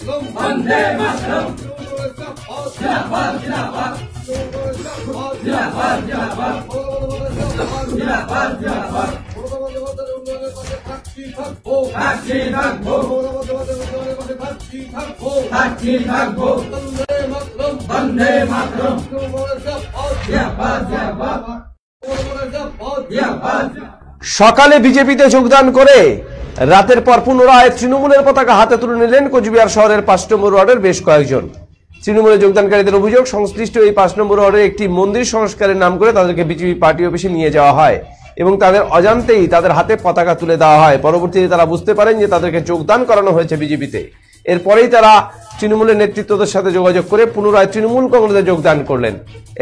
বন্দে মাতরম জিন্দাবাদ জিন্দাবাদ জিন্দাবাদ জিন্দাবাদ জিন্দাবাদ জিন্দাবাদ থাকছি থাকবো বন্দে মাতরম জিন্দাবাদ জিন্দাবাদ জিন্দাবাদ। সকালে বিজেপিতে যোগদান করে রাতের পর পুনরায় তৃণমূলের পতাকা হাতে তুলে নিলেন কোচবিহার শহরের ৫ নম্বর ওয়ার্ডের বেশ কয়েকজন। তৃণমূলে যোগদানকারীদের অভিযোগ, সংশ্লিষ্ট এই ৫ নম্বর ওয়ার্ডের একটি মন্দির সংস্কারের নাম করে তাদেরকে বিজেপি পার্টি অফিসে নিয়ে যাওয়া হয় এবং তাদের অজান্তেই তাদের হাতে পতাকা তুলে দেওয়া হয়। পরবর্তীতে তারা বুঝতে পারেন যে তাদেরকে যোগদান করানো হয়েছে বিজেপিতে। এরপরেই তারা তৃণমূলের নেতৃত্বদের সাথে যোগাযোগ করে পুনরায় তৃণমূল কংগ্রেসে যোগদান করলেন।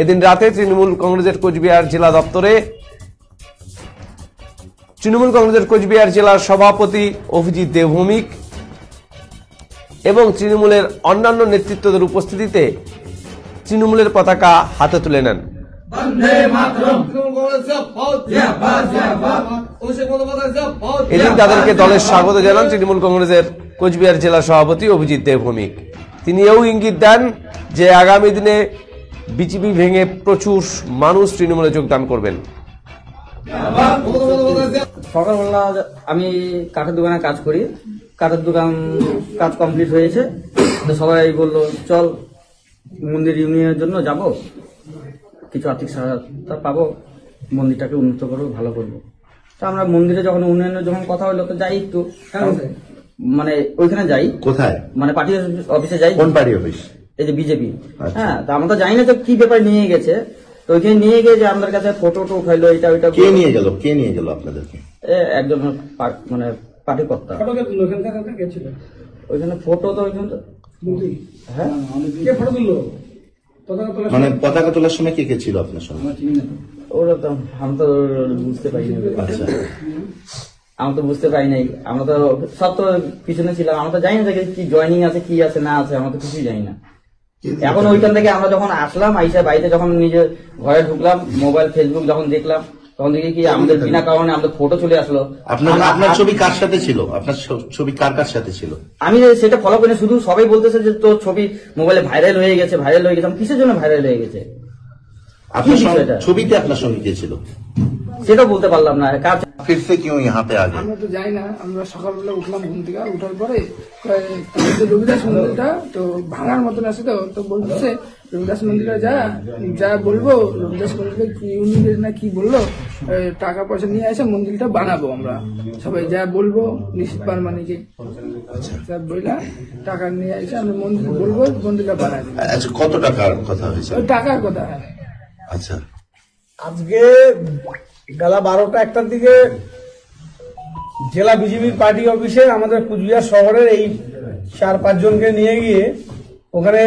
এদিন রাতে তৃণমূল কংগ্রেসের কোচবিহার জেলা দপ্তরে তৃণমূল কংগ্রেসের কোচবিহার জেলার সভাপতি অভিজিৎ দেবভৌমিক এবং তৃণমূলের অন্যান্য নেতৃত্বদের উপস্থিতিতে তৃণমূলের পতাকা হাতে তুলে নেন। এদিন তাদেরকে দলের স্বাগত জানান তৃণমূল কংগ্রেসের কোচবিহার জেলা সভাপতি অভিজিৎ দেবভৌমিক। তিনি এও ইঙ্গিত দেন যে আগামী দিনে বিজেপি ভেঙে প্রচুর মানুষ তৃণমূলে যোগদান করবেন। সকালবেলা আমি কাঠের দোকানে কাজ করি, কাঠের দোকান কাজ কমপ্লিট হয়েছে, তো সবাই বললো চল মন্দির ইউনিয়নের জন্য যাব, কিছু আর্থিক সহায়তা পাবো, মন্দিরটাকে উন্নত করবো, ভালো করবো। তো আমরা মন্দিরে যখন উন্নয়নের যখন কথা হলো তো যাই একটু, মানে ওইখানে যাই। কোথায়? মানে পার্টি অফিসে যাই। কোন পার্টি অফিস? এই যে বিজেপি। হ্যাঁ, তা আমরা তো জানি না তো কি ব্যাপার নিয়ে গেছে, তো ওইখানে নিয়ে গিয়ে যে আমাদের কাছে ফটো উঠাইলো, এটা ওইটা। কে নিয়ে গেল আপনাদেরকে? একজন মানে পার্টি কর্তা। ওইখানে ফটো তো ওইখানে, হ্যাঁ, ফটো তুললো। মানে পতাকা তোলার সময় কে কে ছিল আপনার সঙ্গে? ওরা তো আমি তো বুঝতে পারি না। আচ্ছা, আমি তো বুঝতে পারি নাই, আমরা তো সব তো পিছনে ছিলাম, আমরা তো জানি না কি জয়নিং আছে কি আছে না আছে, আমরা তো কিছুই জানি না। এখন ওইখান থেকে আমরা যখন আসলাম, আইসা বাড়িতে যখন নিজে ঘরে ঢুকলাম, মোবাইল ফেসবুক যখন দেখলাম, তখন দেখি কি আমাদের বিনা কারণে আমাদের ফটো চলে আসলো। আপনার ছবি কার সাথে ছিল? আপনার ছবি কার কার সাথে ছিল? আমি সেটা ফলো করি, শুধু সবাই বলতেছে যে তোর ছবি মোবাইলে ভাইরাল হয়ে গেছে, ভাইরাল হয়ে গেছে। কিসের জন্য ভাইরাল হয়ে গেছে? ছবিতে আপনার সঙ্গে কে ছিল সেটা বলতে পারলাম না। ফিরসে কিউ ইহাঁ পে আগে? আমরা তো যাই না, আমরা সকালবেলা উঠলাম ঘুম থেকে, উঠার পরে রবিদাস মন্দিরটা তো ভাঙার মতন আছে, তো বলতেছে রবিদাস মন্দিরটা যা বলবো, রবিদাস মন্দিরটা ইউনিটের না কি বললো, টাকা পয়সা নিয়ে এসে মন্দিরটা বানাবো, আমরা সবাই যা বলবো নিশ্চিত পারমানিকে বইলা টাকা নিয়ে এসে আমরা মন্দির বলবো, মন্দিরটা বানাবো। আচ্ছা, কত টাকার কথা হয়েছে? ওই টাকার কথা। আচ্ছা, আজকে বেলা 12টা-1টার দিকে জেলা বিজেপির পার্টি অফিসে আমাদের কুচবিহার শহরের এই 4-5 জনকে নিয়ে গিয়ে ওখানে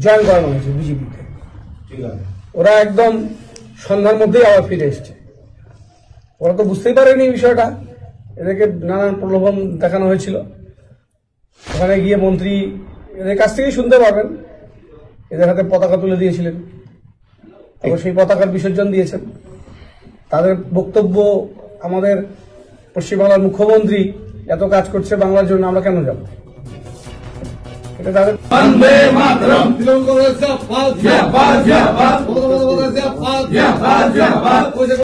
জয়েন করানো হয়েছে বিজেপিতে। ওরা একদম সন্ধ্যার মধ্যেই আবার ফিরে এসছে। ওরা তো বুঝতেই পারেনি বিষয়টা, এদেরকে নানান প্রলোভন দেখানো হয়েছিল। ওখানে গিয়ে মন্ত্রী এদের কাছ থেকেই শুনতে পারবেন, এদের হাতে পতাকা তুলে দিয়েছিলেন এবং সেই পতাকার বিসর্জন দিয়েছেন। তাদের বক্তব্য, আমাদের পশ্চিমবাংলার মুখ্যমন্ত্রী এত কাজ করছে বাংলার জন্য, আমরা কেন যাব? এটা তাদের বন্দে মাতরম জিন্দাবাদ জিন্দাবাদ জিন্দাবাদ জিন্দাবাদ জিন্দাবাদ